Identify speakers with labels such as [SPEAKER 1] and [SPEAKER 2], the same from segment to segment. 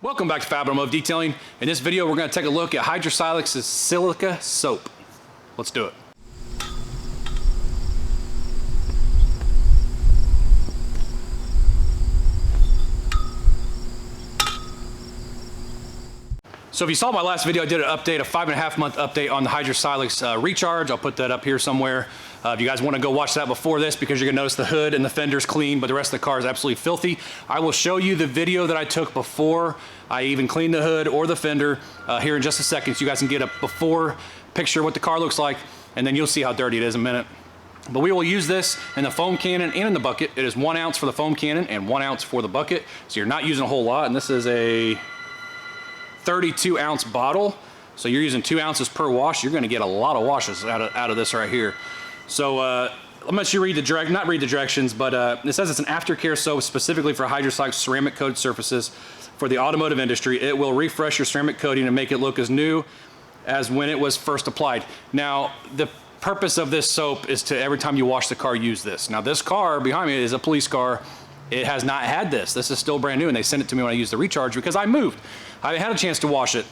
[SPEAKER 1] Welcome back to Fab Automotive Detailing. In this video, we're going to take a look at Hydrosilex's Silica Soap. Let's do it. So if you saw my last video, I did an update, a 5.5 month update on the Hydrosilex recharge. I'll put that up here somewhere. If you guys want to go watch that before this, because you're going to notice the hood and the fender's clean, but the rest of the car is absolutely filthy. I will show you the video that I took before I even cleaned the hood or the fender here in just a second, so you guys can get a before picture of what the car looks like, and then you'll see how dirty it is in a minute. But we will use this in the foam cannon and in the bucket. It is 1 ounce for the foam cannon and 1 ounce for the bucket, so you're not using a whole lot, and this is a 32 ounce bottle, so you're using 2 ounces per wash. You're going to get a lot of washes out of this right here. So I'm let you read the not read the directions, but it says it's an aftercare soap specifically for Hydrosilex ceramic coated surfaces for the automotive industry. It will refresh your ceramic coating and make it look as new as when it was first applied. Now, the purpose of this soap is to, every time you wash the car, use this. Now, this car behind me is a police car. It has not had this. This is still brand new, and they sent it to me when I used the recharge because I moved. I had a chance to wash it,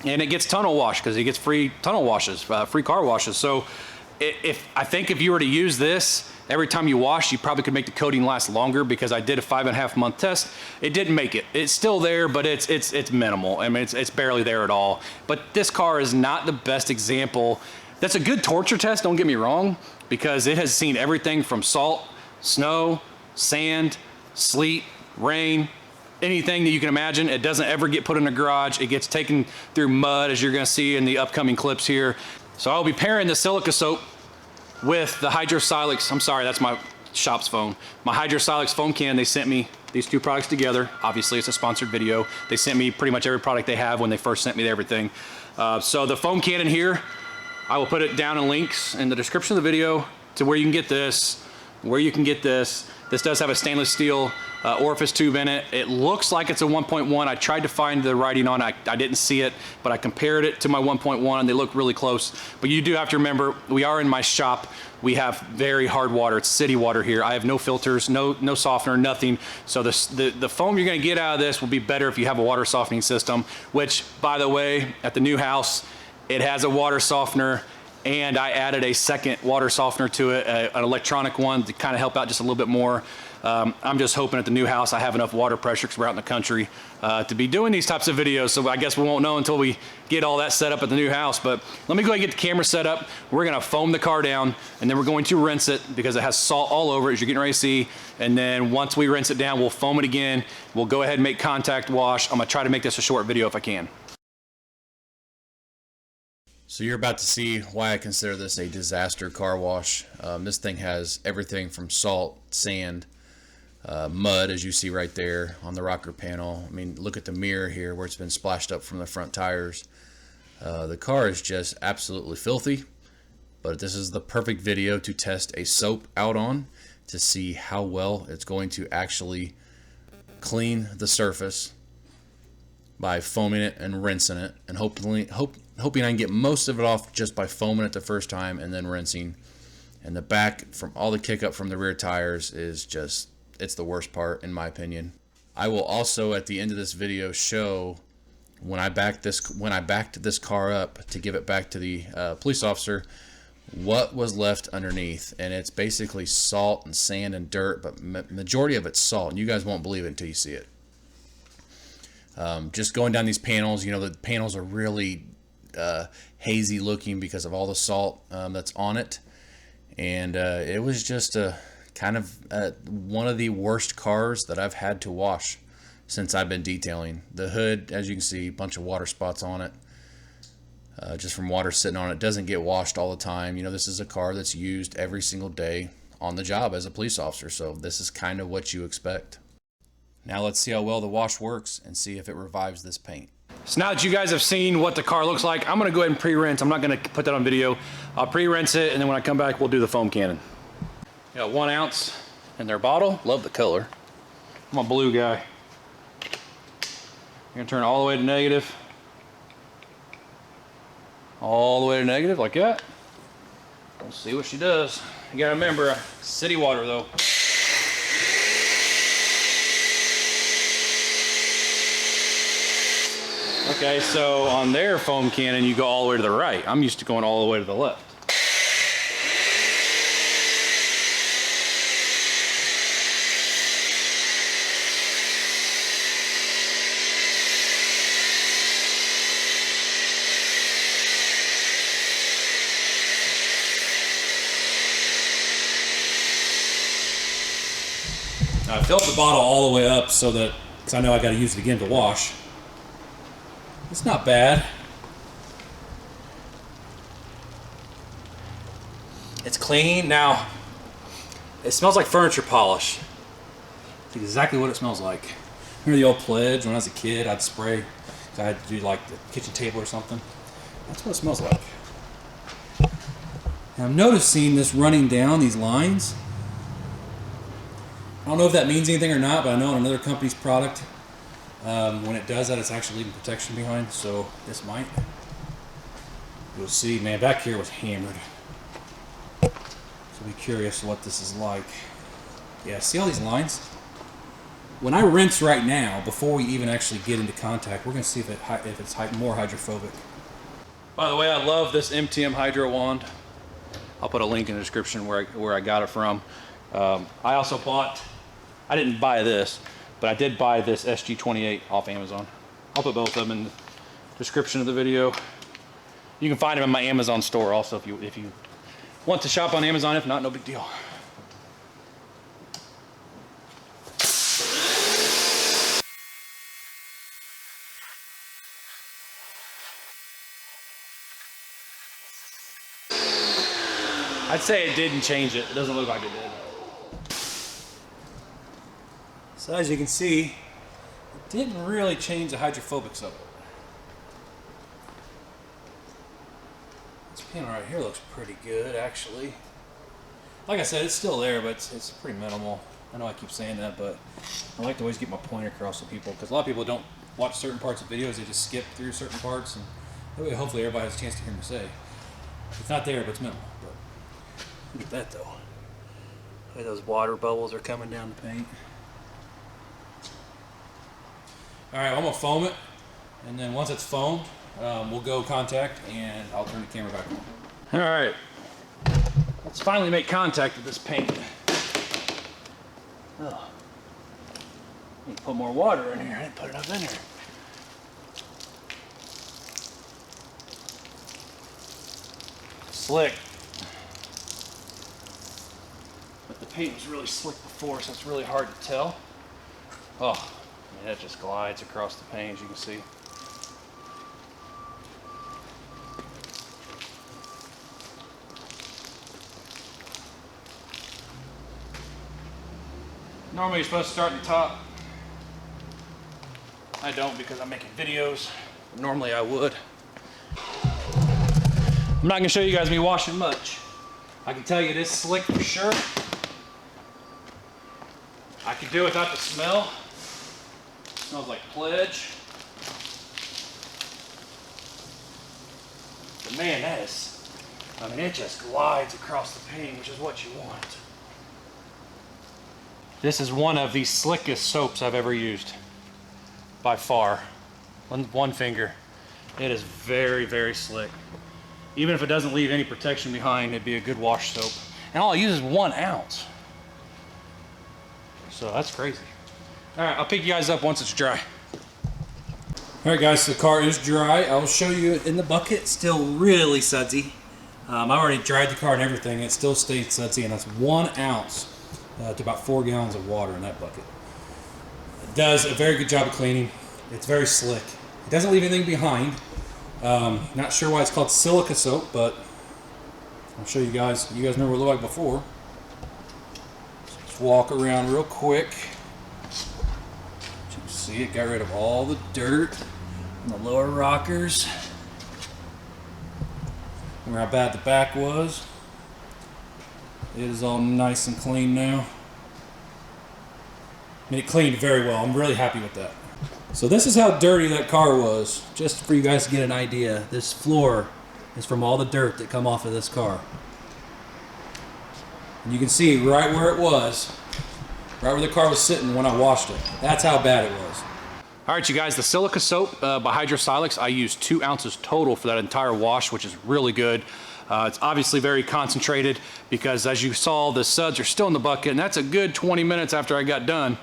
[SPEAKER 1] and it gets tunnel wash because it gets free tunnel washes, free car washes. So I think if you were to use this every time you wash, you probably could make the coating last longer, because I did a 5.5 month test. It didn't make it. It's still there, but it's minimal. I mean, it's barely there at all. But this car is not the best example. That's a good torture test, don't get me wrong, because it has seen everything from salt, snow, sand, sleet, rain, anything that you can imagine. It doesn't ever get put in a garage. It gets taken through mud, as you're going to see in the upcoming clips here. So I'll be pairing the Silica Soap with the Hydrosilex, I'm sorry, that's my shop's phone. My Hydrosilex foam can. They sent me these two products together. Obviously, it's a sponsored video. They sent me pretty much every product they have when they first sent me everything. So the foam can in here, I will put it down in links in the description of the video to where you can get this, where you can get this. This does have a stainless steel orifice tube in it. It looks like it's a 1.1. I tried to find the writing on it. I didn't see it, but I compared it to my 1.1 and they look really close. But you do have to remember, we are in my shop. We have very hard water. It's city water here. I have no filters, no softener, nothing. So the foam you're gonna get out of this will be better if you have a water softening system, which, by the way, at the new house, it has a water softener, and I added a second water softener to it, an electronic one, to kind of help out just a little bit more. I'm just hoping at the new house I have enough water pressure, because we're out in the country, to be doing these types of videos. So I guess we won't know until we get all that set up at the new house. But let me go ahead and get the camera set up. We're gonna foam the car down, and then we're going to rinse it because it has salt all over it, as you're getting ready to see. And then once we rinse it down, we'll foam it again. We'll go ahead and make contact wash. I'm gonna try to make this a short video if I can. So you're about to see why I consider this a disaster car wash. This thing has everything from salt, sand, mud, as you see right there on the rocker panel. I mean, look at the mirror here where it's been splashed up from the front tires. The car is just absolutely filthy, but this is the perfect video to test a soap out on, to see how well it's going to actually clean the surface by foaming it and rinsing it, and hoping I can get most of it off just by foaming it the first time and then rinsing. And the back, from all the kick up from the rear tires, is just, it's the worst part in my opinion. I will also at the end of this video show when I backed this car up to give it back to the police officer, what was left underneath. And it's basically salt and sand and dirt, but majority of it's salt, and you guys won't believe it until you see it. Just going down these panels, you know, the panels are really hazy looking because of all the salt that's on it. And it was just a kind of one of the worst cars that I've had to wash since I've been detailing. The hood, as you can see, a bunch of water spots on it, just from water sitting on it. Doesn't get washed all the time. You know, this is a car that's used every single day on the job as a police officer, so this is kind of what you expect. Now let's see how well the wash works and see if it revives this paint. So now that you guys have seen what the car looks like, I'm gonna go ahead and pre-rinse. I'm not gonna put that on video. I'll pre-rinse it, and then when I come back, we'll do the foam cannon. Got 1 ounce in their bottle. Love the color. I'm a blue guy. You're gonna turn all the way to negative. All the way to negative, like that. We'll see what she does. You gotta remember, city water though. Okay, so on their foam cannon, you go all the way to the right. I'm used to going all the way to the left. I filled the bottle all the way up so that, because I know I got to use it again to wash. It's not bad. It's clean. Now, it smells like furniture polish. It's exactly what it smells like. Remember the old Pledge when I was a kid? I'd spray, I had to do like the kitchen table or something. That's what it smells like. Now I'm noticing this running down these lines. I don't know if that means anything or not, but I know on another company's product, when it does that, it's actually leaving protection behind, so this might. You'll see, man, back here was hammered. So be curious what this is like. Yeah, see all these lines? When I rinse right now, before we even actually get into contact, we're going to see if it's more hydrophobic. By the way, I love this MTM Hydro Wand. I'll put a link in the description where I got it from. I also bought, I didn't buy this, but I did buy this SG28 off Amazon. I'll put both of them in the description of the video. You can find them in my Amazon store also if you want to shop on Amazon. If not, no big deal. I'd say it didn't change it. It doesn't look like it did. So as you can see, it didn't really change the hydrophobics of it. This panel right here looks pretty good, actually. Like I said, it's still there, but it's pretty minimal. I know I keep saying that, but I like to always get my point across to people, because a lot of people don't watch certain parts of videos, they just skip through certain parts, and that way hopefully everybody has a chance to hear me say. It's not there, but it's minimal. But look at that though. Look at those water bubbles are coming down the paint. Alright, I'm going to foam it, and then once it's foamed, we'll go contact, and I'll turn the camera back on. Alright, let's finally make contact with this paint. Oh, need to put more water in here. I didn't put enough in here. Slick. But the paint was really slick before, so it's really hard to tell. Oh, man, it just glides across the paint, as you can see. Normally you're supposed to start at the top. I don't because I'm making videos. Normally I would. I'm not going to show you guys me washing much. I can tell you it is slick for sure. I could do without the smell. It smells like Pledge. But man, that is, I mean, it just glides across the paint, which is what you want. This is one of the slickest soaps I've ever used, by far. One finger. It is very, very slick. Even if it doesn't leave any protection behind, it'd be a good wash soap. And all I use is 1 ounce. So that's crazy. All right, I'll pick you guys up once it's dry. All right, guys, so the car is dry. I'll show you in the bucket. Still really sudsy. I already dried the car and everything. It still stays sudsy, and that's 1 ounce. To about 4 gallons of water in that bucket. It does a very good job of cleaning. It's very slick. It doesn't leave anything behind. Not sure why it's called silica soap, but I'll show you guys. You guys remember what it looked like before. So just walk around real quick. As you can see, it got rid of all the dirt and the lower rockers. Remember how bad the back was? It is all nice and clean now. I mean, it cleaned very well. I'm really happy with that. So this is how dirty that car was. Just for you guys to get an idea, this floor is from all the dirt that come off of this car. And you can see right where it was, right where the car was sitting when I washed it. That's how bad it was. All right, you guys, the Silica Soap by Hydrosilex, I used 2 ounces total for that entire wash, which is really good. It's obviously very concentrated because, as you saw, the suds are still in the bucket, and that's a good 20 minutes after I got done,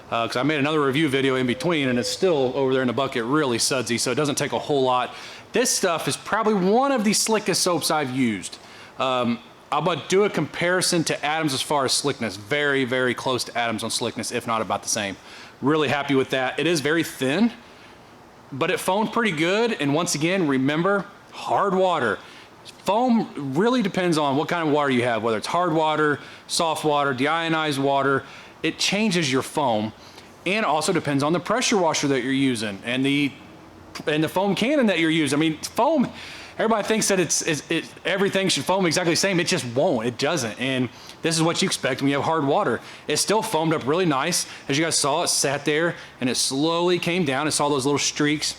[SPEAKER 1] because I made another review video in between, and it's still over there in the bucket really sudsy, so it doesn't take a whole lot. This stuff is probably one of the slickest soaps I've used. I'm going to do a comparison to Adams as far as slickness. Very, very close to Adams on slickness, if not about the same. Really happy with that. It is very thin, but it foamed pretty good. And once again, remember, hard water. Foam really depends on what kind of water you have, whether it's hard water, soft water, deionized water. It changes your foam, and also depends on the pressure washer that you're using and the foam cannon that you're using. I mean, foam, everybody thinks that everything should foam exactly the same. It just won't. It doesn't. And this is what you expect when you have hard water. It still foamed up really nice. As you guys saw, it sat there and it slowly came down. It saw those little streaks,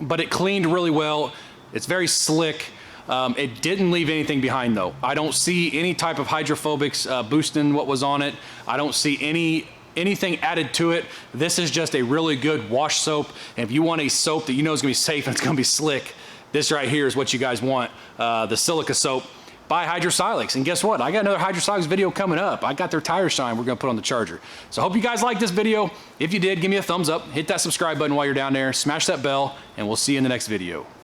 [SPEAKER 1] but it cleaned really well. It's very slick. It didn't leave anything behind though. I don't see any type of hydrophobics boosting what was on it. I don't see anything added to it. This is just a really good wash soap. And if you want a soap that you know is gonna be safe and it's gonna be slick, this right here is what you guys want. The Silica Soap by Hydrosilex. And guess what? I got another Hydrosilex video coming up. I got their tire shine we're gonna put on the charger. So I hope you guys liked this video. If you did, give me a thumbs up, hit that subscribe button while you're down there, smash that bell, and we'll see you in the next video.